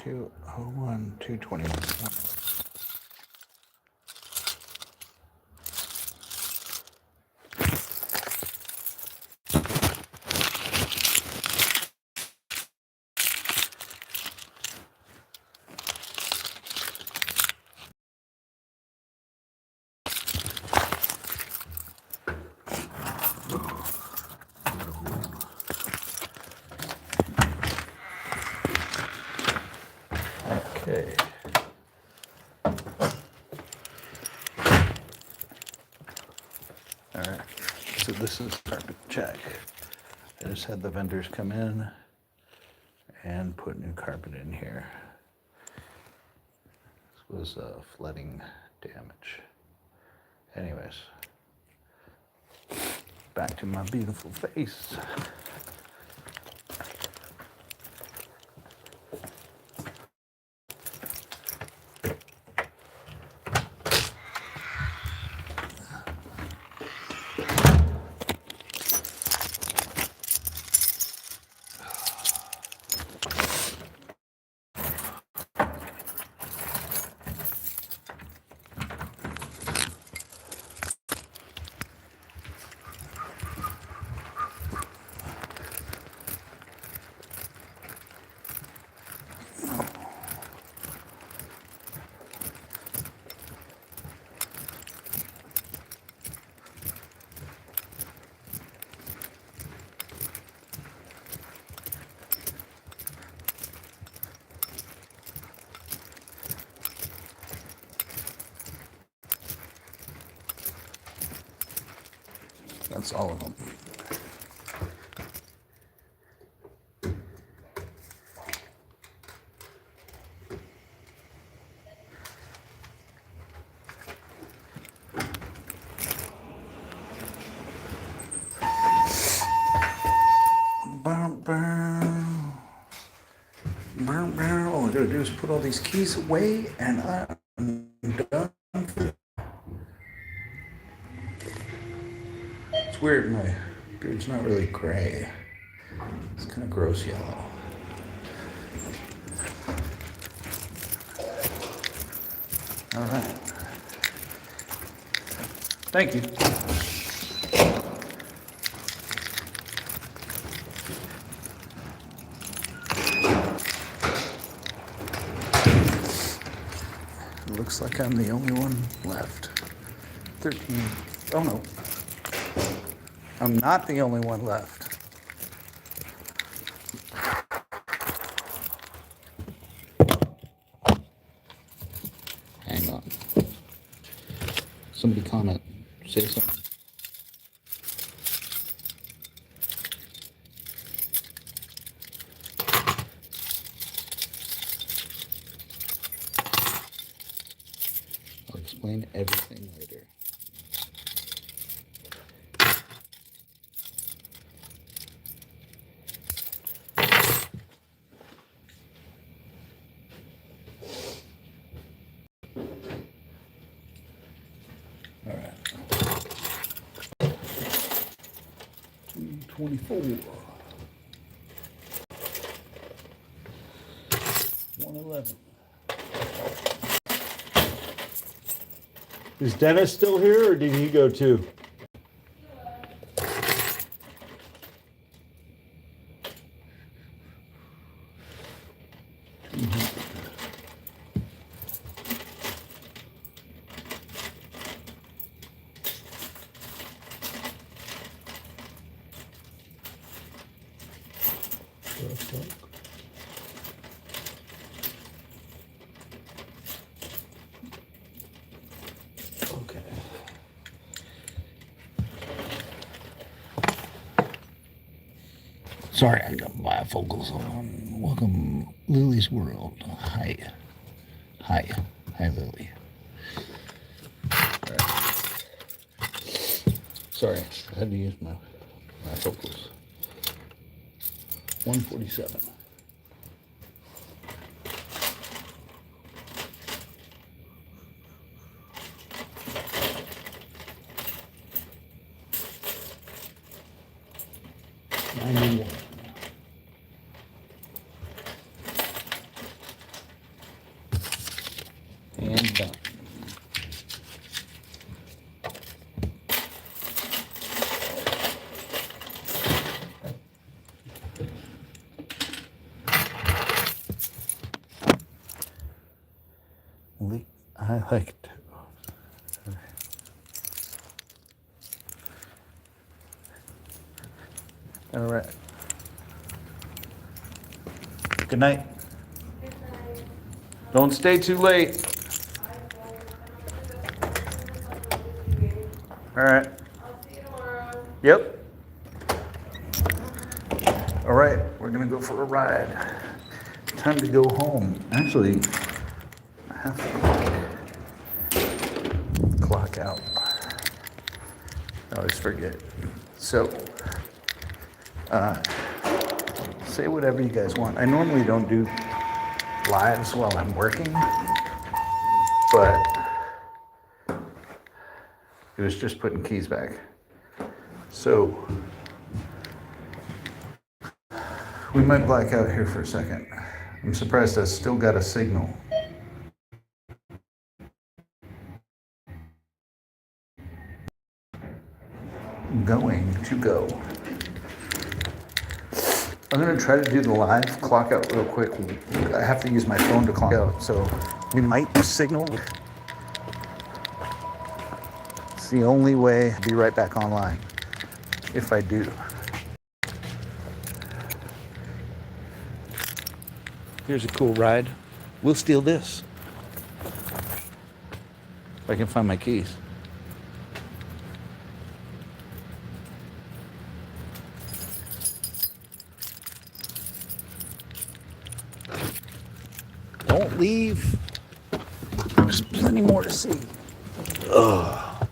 201, 221. Okay. All right. So this is carpet check. I just had the vendors come in and put new carpet in here. This was flooding damage. Anyways, back to my beautiful face. That's all of them. All I gotta do is put all these keys away and I'm done. It's weird, my beard's not really gray. It's kind of gross yellow. All right. Thank you. It looks like I'm the only one left. 13. Oh no. I'm not the only one left. Hang on. Somebody comment. Say something. I'll explain everything later. All right. 224. 111. Is Dennis still here, or did he go too? Okay. Sorry, I got bifocals on. Welcome, Lily's World. Hi. Hi. Hi, Lily. Right. Sorry, I had to use my bifocals. 147. like. All right. Good night. Don't stay too late. All right. I'll see you tomorrow. Yep. All right, we're gonna go for a ride. Time to go home. Actually, I have to clock out. I always forget. So, say whatever you guys want. I normally don't do lives while I'm working, but it was just putting keys back. So, we might black out here for a second. I'm surprised I still got a signal. Going to go. I'm gonna try to do the live clock out real quick. I have to use my phone to clock out, so we might signal. It's the only way I'll be right back online, if I do. Here's a cool ride. We'll steal this. If I can find my keys. Don't leave. There's plenty more to see. Ugh.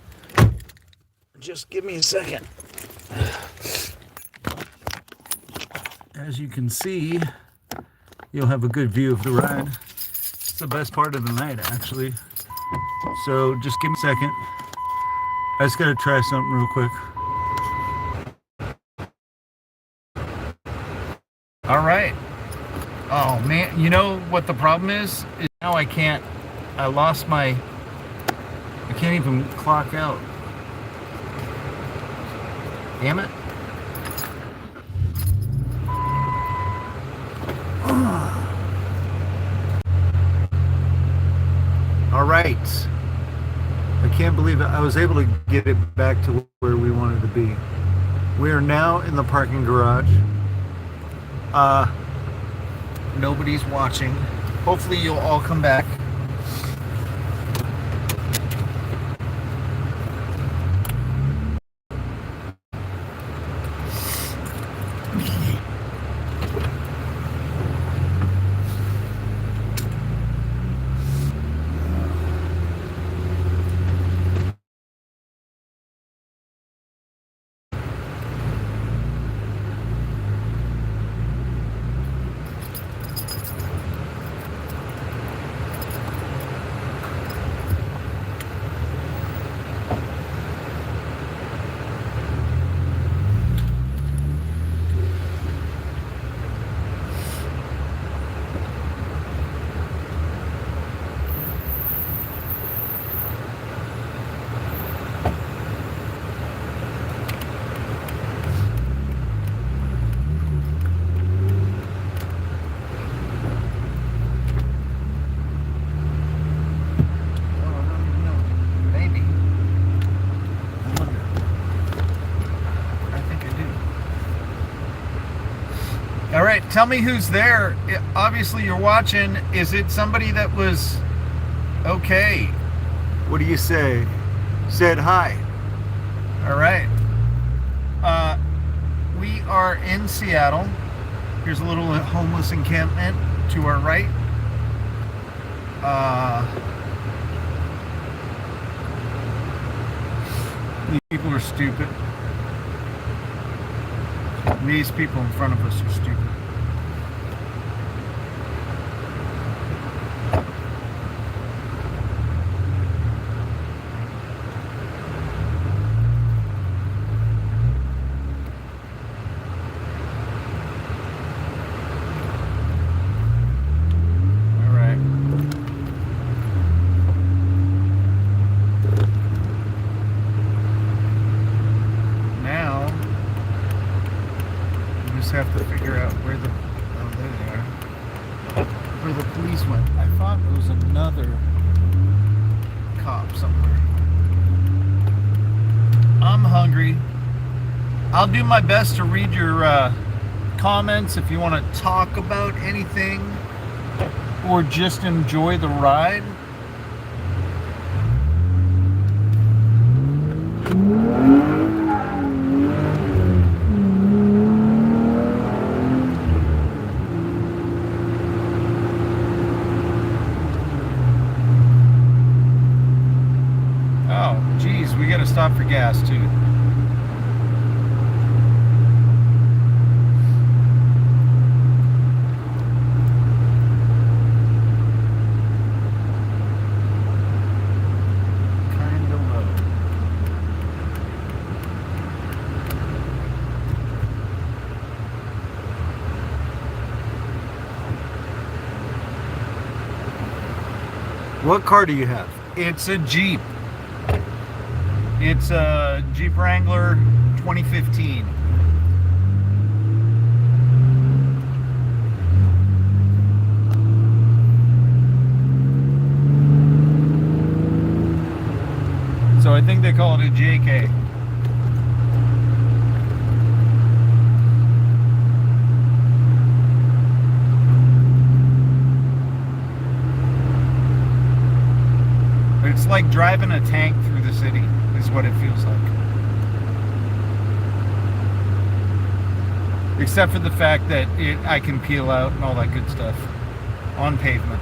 Just give me a second. As you can see, you'll have a good view of the ride. It's the best part of the night, actually. So just give me a second. I just gotta try something real quick. All right. Oh man, you know what the problem is now I can't even clock out. Damn it. All right. I can't believe it. I was able to get it back to where we wanted to be. We are now in the parking garage. Nobody's watching. Hopefully you'll all come back. All right, tell me who's there. Obviously, you're watching. Is it somebody that was okay? What do you say? Said hi. All right. We are in Seattle. Here's a little homeless encampment to our right. These people are stupid. These people in front of us are stupid. All right. Now, have to figure out where the somewhere. I'm hungry. I'll do my best to read your comments if you want to talk about anything or just enjoy the ride. Oh, geez, we gotta stop for gas too. Kinda low. What car do you have? It's a Jeep. It's a Jeep Wrangler 2015. So I think they call it a JK. But it's like driving a tank through the city, is what it feels like. Except for the fact that I can peel out and all that good stuff on pavement.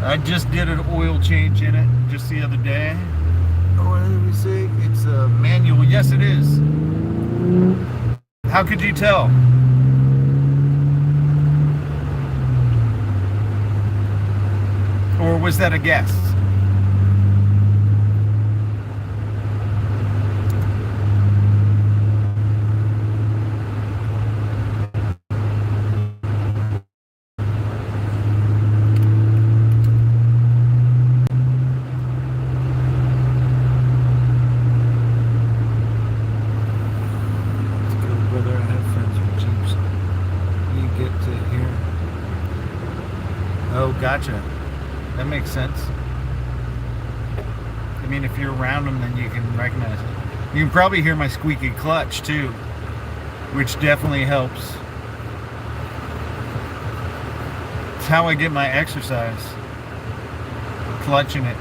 I just did an oil change in it just the other day. Oh, what did we say? It's a manual. Yes, it is. How could you tell? Or was that a guess? Brother, I have friends with Jeeps. You get to hear. Oh, gotcha. That makes sense. I mean, if you're around them, then you can recognize it. You can probably hear my squeaky clutch, too, which definitely helps. It's how I get my exercise. Clutching it.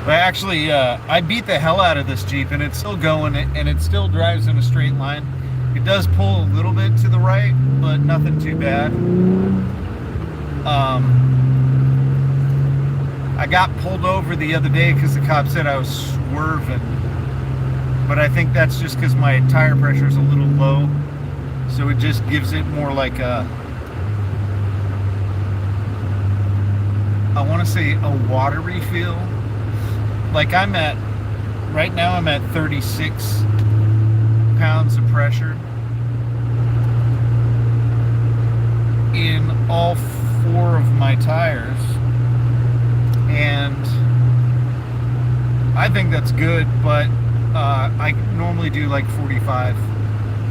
But actually, I beat the hell out of this Jeep, and it's still going, and it still drives in a straight line. It does pull a little bit to the right, but nothing too bad. I got pulled over the other day because the cop said I was swerving, but I think that's just because my tire pressure is a little low, so it just gives it more like a, I want to say a watery feel. Like right now I'm at 36 pounds of pressure in all 4 of my tires, and I think that's good, but I normally do like 45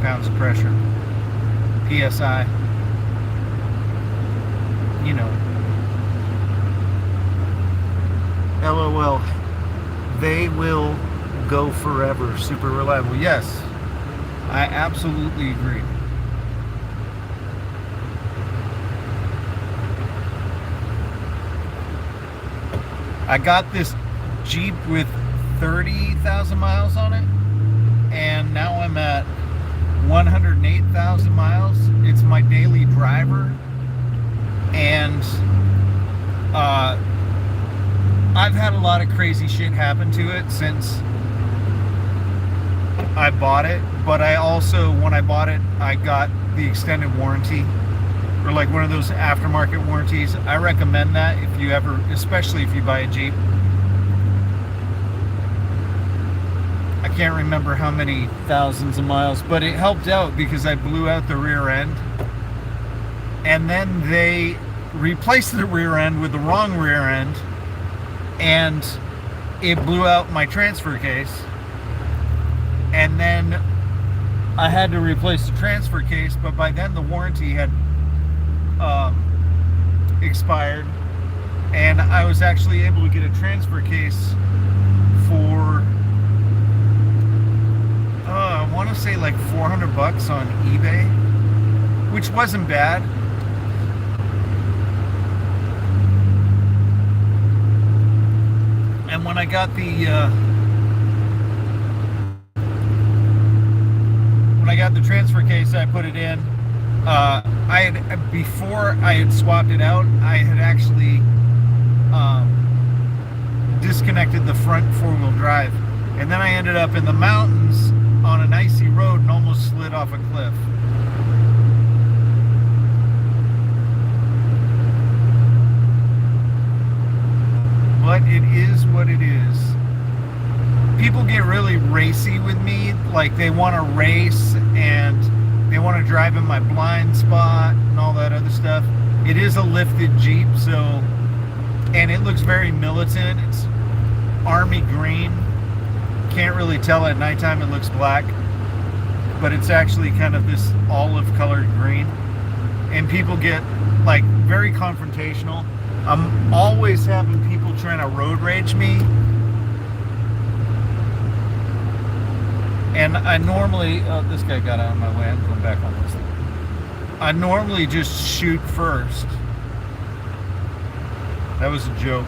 pounds of pressure, PSI, you know. LOL. They will go forever. Super reliable. Yes, I absolutely agree. I got this Jeep with 30,000 miles on it, and now I'm at 108,000 miles. It's my daily driver, and I've had a lot of crazy shit happen to it since I bought it, but I also, when I bought it, I got the extended warranty, or like one of those aftermarket warranties. I recommend that if you ever, especially if you buy a Jeep. I can't remember how many thousands of miles, but it helped out because I blew out the rear end, and then they replaced the rear end with the wrong rear end, and it blew out my transfer case. And then I had to replace the transfer case, but by then the warranty had expired, and I was actually able to get a transfer case for I want to say like $400 on eBay, which wasn't bad. And when I got the transfer case, I put it in. Before I had swapped it out, I had actually disconnected the front four-wheel drive, and then I ended up in the mountains on an icy road and almost slid off a cliff. But it is what it is. People get really racy with me, like they want to race and they want to drive in my blind spot and all that other stuff. It is a lifted Jeep, so, and it looks very militant. It's army green. Can't really tell at nighttime, it looks black, but it's actually kind of this olive colored green. And people get like very confrontational. I'm always having people trying to road rage me. And I normally, this guy got out of my way, I'm going back on this thing. I normally just shoot first. That was a joke.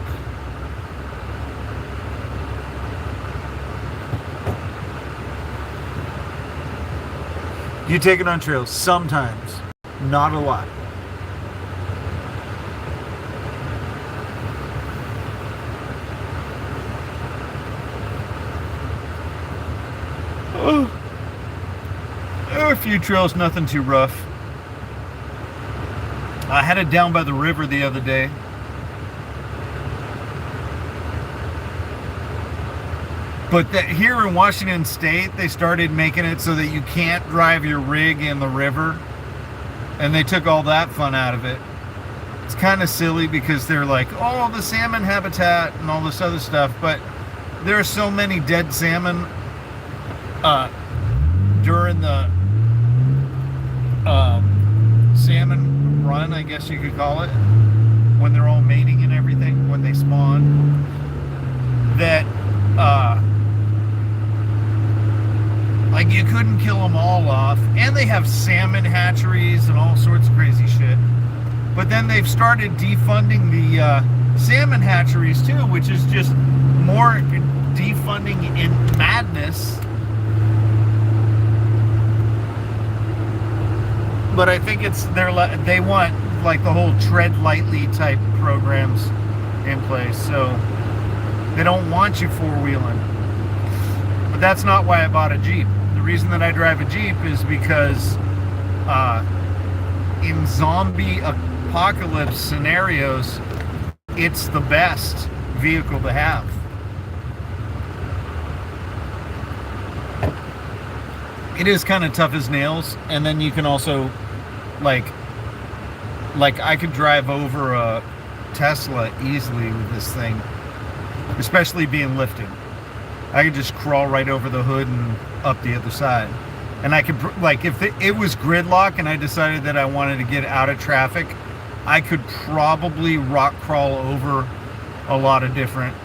You take it on trails sometimes, not a lot. There are a few trails, nothing too rough. I had it down by the river the other day. But here in Washington State, they started making it so that you can't drive your rig in the river. And they took all that fun out of it. It's kind of silly because they're like, oh, the salmon habitat and all this other stuff. But there are so many dead salmon during the salmon run, I guess you could call it, when they're all mating and everything, when they spawn, that like you couldn't kill them all off. And they have salmon hatcheries and all sorts of crazy shit. But then they've started defunding the salmon hatcheries too, which is just more defunding in madness. But I think it's they want like the whole tread lightly type programs in place, so they don't want you four-wheeling. But that's not why I bought a Jeep. The reason that I drive a Jeep is because in zombie apocalypse scenarios, it's the best vehicle to have. It is kind of tough as nails, and then you can also like I could drive over a Tesla easily with this thing, especially being lifted. I could just crawl right over the hood and up the other side. And I could, like, if it was gridlock and I decided that I wanted to get out of traffic, I could probably rock crawl over a lot of different,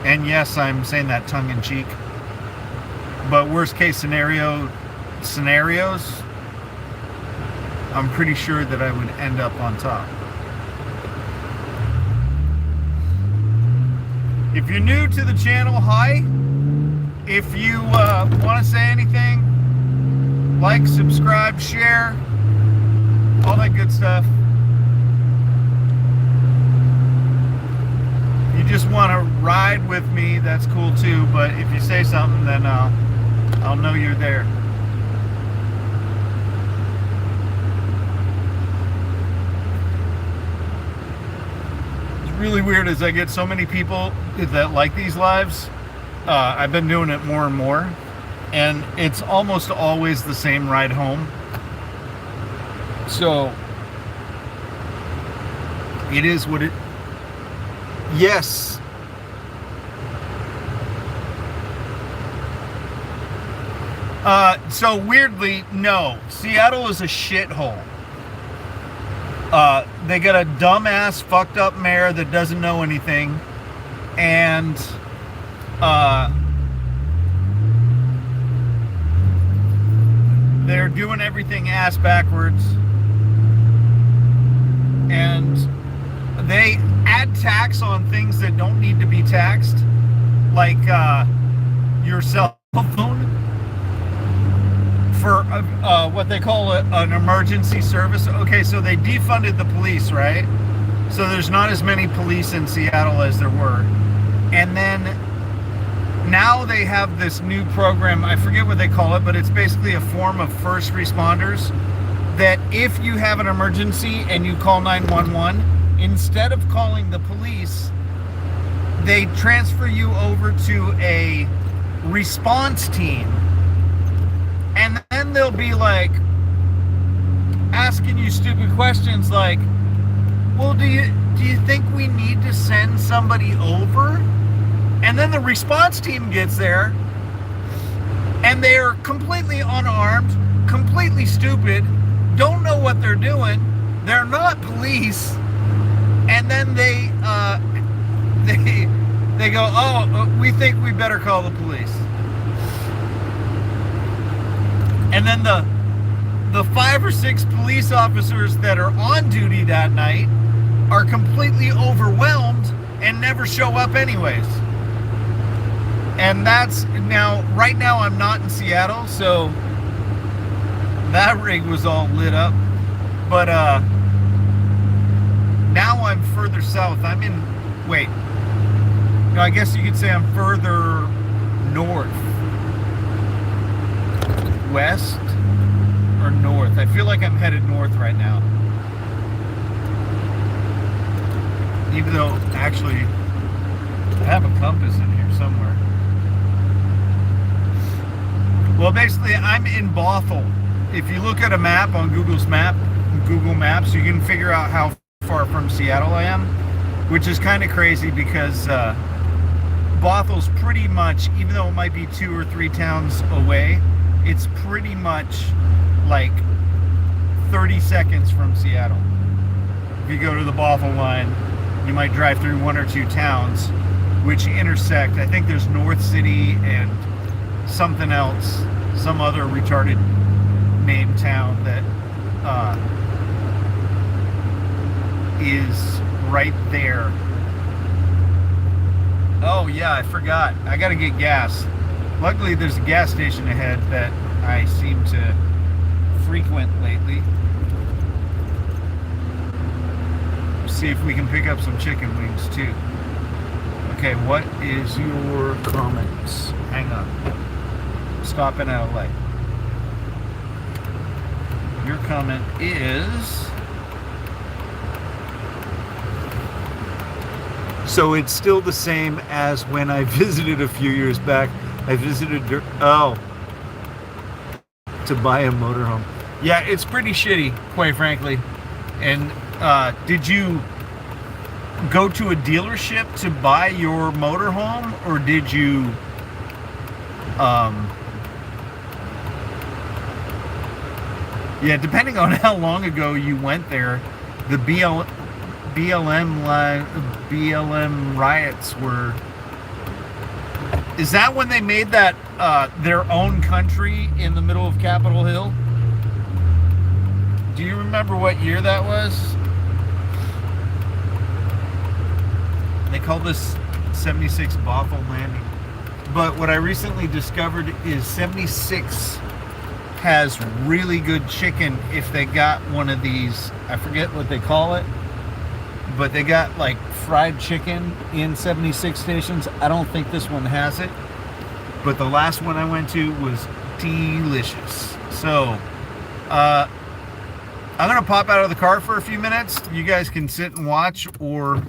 and yes, I'm saying that tongue in cheek, but worst case scenarios, I'm pretty sure that I would end up on top. If you're new to the channel, hi. If you want to say anything, like, subscribe, share, all that good stuff. If you just want to ride with me, that's cool too, but if you say something, then I'll know you're there. Really weird is I get so many people that like these lives. I've been doing it more and more, and it's almost always the same ride home. So it is what it. Yes. So weirdly, no. Seattle is a shithole. They got a dumbass, fucked up mayor that doesn't know anything, and they're doing everything ass backwards, and they add tax on things that don't need to be taxed, like your cell phone, for what they call an emergency service. Okay, so they defunded the police, right? So there's not as many police in Seattle as there were. And then now they have this new program, I forget what they call it, but it's basically a form of first responders, that if you have an emergency and you call 911, instead of calling the police, they transfer you over to a response team. And then they'll be like asking you stupid questions like, well, do you think we need to send somebody over? And then the response team gets there and they're completely unarmed, completely stupid, don't know what they're doing, they're not police, and then they go, oh, we think we better call the police. And then the 5 or 6 police officers that are on duty that night are completely overwhelmed and never show up anyways. And that's now, right now I'm not in Seattle, so that rig was all lit up. But now I'm further south. I'm in, wait, no, I guess you could say I'm further north. West or north? I feel like I'm headed north right now. Even though, actually, I have a compass in here somewhere. Well, basically, I'm in Bothell. If you look at a map on Google Maps, you can figure out how far from Seattle I am, which is kind of crazy because Bothell's pretty much, even though it might be 2 or 3 towns away, it's pretty much like 30 seconds from Seattle. If you go to the Bothell line, you might drive through 1 or 2 towns which intersect. I think there's North City and something else, some other retarded named town that is right there. Oh yeah, I forgot. I gotta get gas. Luckily, there's a gas station ahead that I seem to frequent lately. See if we can pick up some chicken wings too. Okay, what is your comments? Hang on. Stopping at a light. Your comment is... So it's still the same as when I visited a few years back. I visited, to buy a motorhome. Yeah, it's pretty shitty, quite frankly. And did you go to a dealership to buy your motorhome, or did you yeah, depending on how long ago you went there, the BLM riots were... Is that when they made that their own country in the middle of Capitol Hill? Do you remember what year that was? They called this 76 Bothell Landing. But what I recently discovered is 76 has really good chicken if they got one of these, I forget what they call it, but they got like fried chicken in 76 stations. I don't think this one has it, but the last one I went to was delicious. So I'm gonna pop out of the car for a few minutes. You guys can sit and watch, or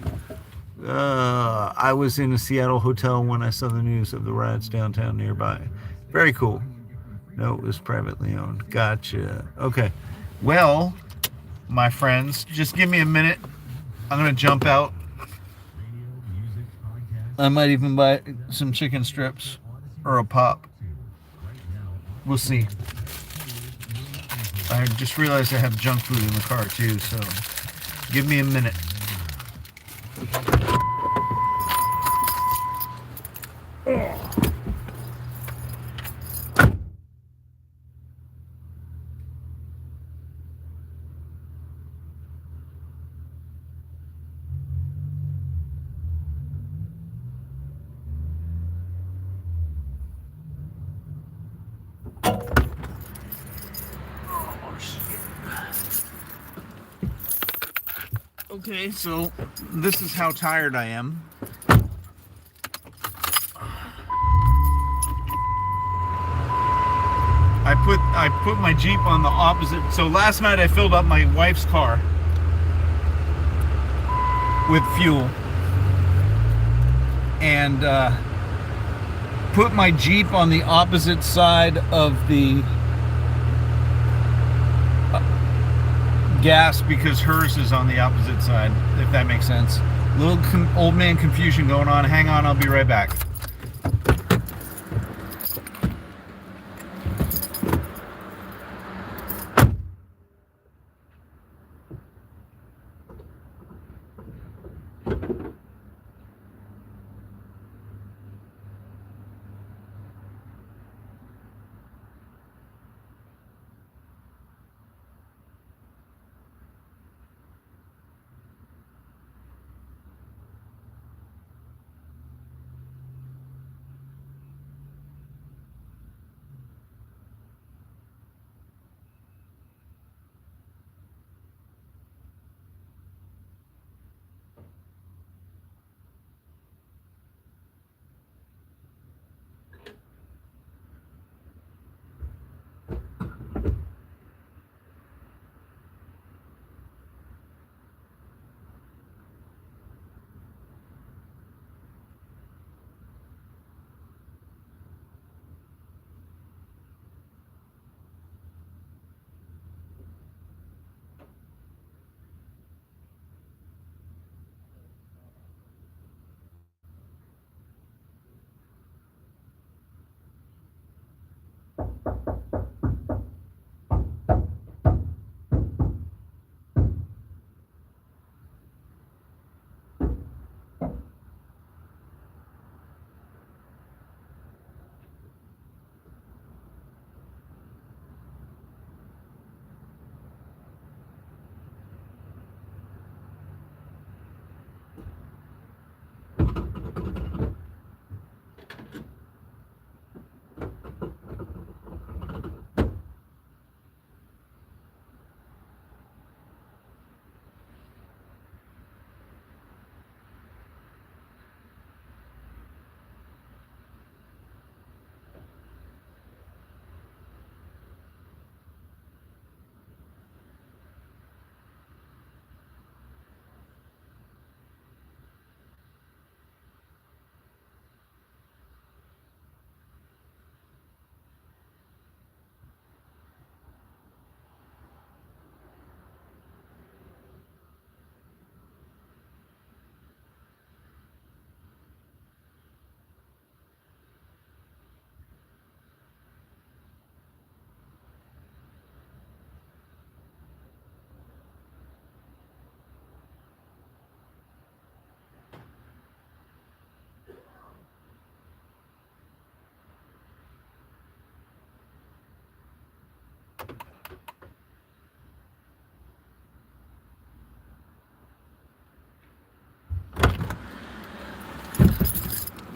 I was in a Seattle hotel when I saw the news of the riots downtown nearby. Very cool. No, it was privately owned. Gotcha. Okay. Well, my friends, just give me a minute. I'm gonna jump out. I might even buy some chicken strips or a pop. We'll see. I just realized I have junk food in the car too, so give me a minute. Okay, so this is how tired I am. I put my Jeep on the opposite. So last night I filled up my wife's car with fuel and put my Jeep on the opposite side of the gas because hers is on the opposite side, if that makes sense. Little old man confusion going on. Hang on, I'll be right back.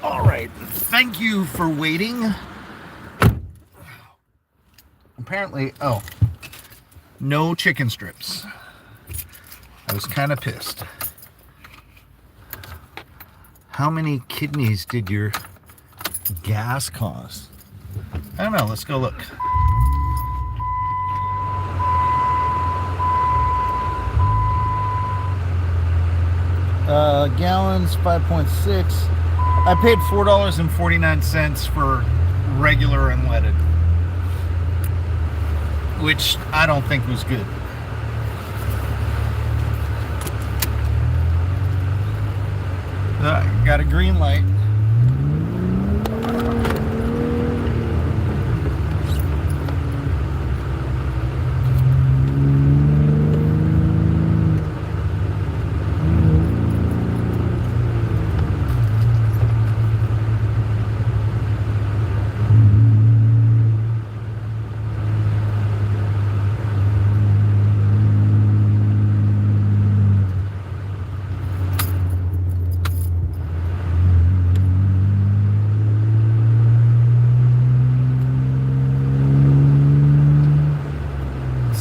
All right, thank you for waiting. Apparently, oh, no chicken strips. I was kind of pissed. How many kidneys did your gas cost? I don't know, let's go look. Gallons, 5.6. I paid $4.49 for regular unleaded, which I don't think was good. Got a green light.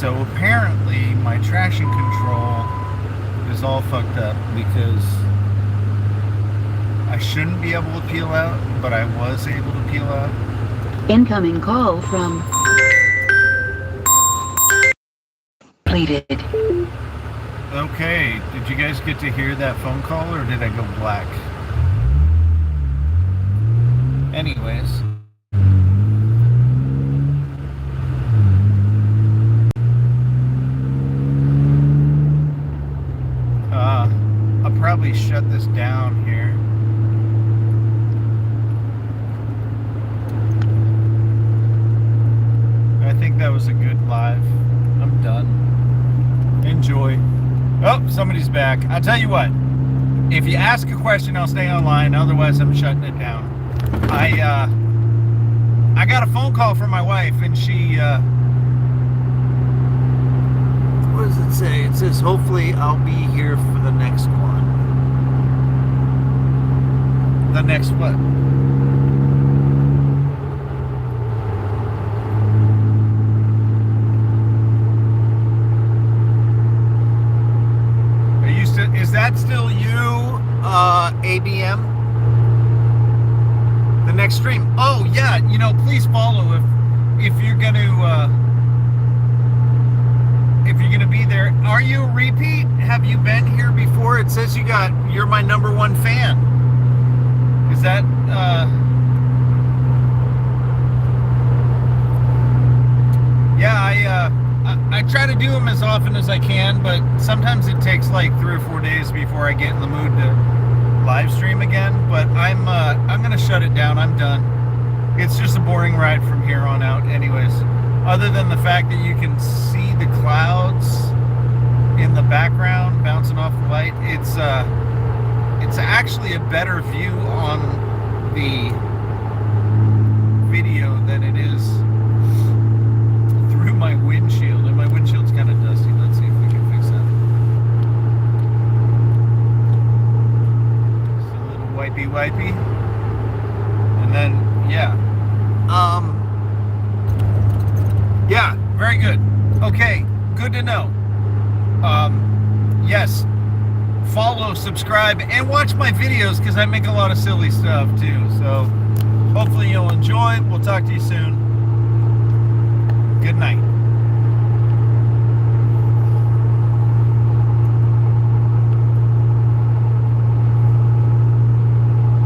So apparently my traction control is all fucked up because I shouldn't be able to peel out, but I was able to peel out. Incoming call from completed. Okay, did you guys get to hear that phone call or did I go black? Anyways. I'll probably shut this down here. I think that was a good live. I'm done. Enjoy. Oh, somebody's back. I'll tell you what. If you ask a question, I'll stay online. Otherwise, I'm shutting it down. I got a phone call from my wife, and she. What does it say? It says, hopefully, I'll be here for the next one. The next what? Is that still you, ABM? The next stream. Oh yeah, you know, please follow if you're gonna be there. Are you a repeat? Have you been here before? It says you're my #1 fan. Is that yeah, I try to do them as often as I can, but sometimes it takes like 3 or 4 days before I get in the mood to live stream again. But I'm gonna shut it down. I'm done. It's just a boring ride from here on out, anyways. Other than the fact that you can see the clouds in the background bouncing off the light, it's actually a better view on the video than it is through my windshield, and my windshield's kind of dusty. Let's see if we can fix that. Just a little wipey, and then yeah, yeah, very good. Okay, good to know. Yes, follow, subscribe, and watch my videos because I make a lot of silly stuff too. So hopefully you'll enjoy. We'll talk to you soon. Good night.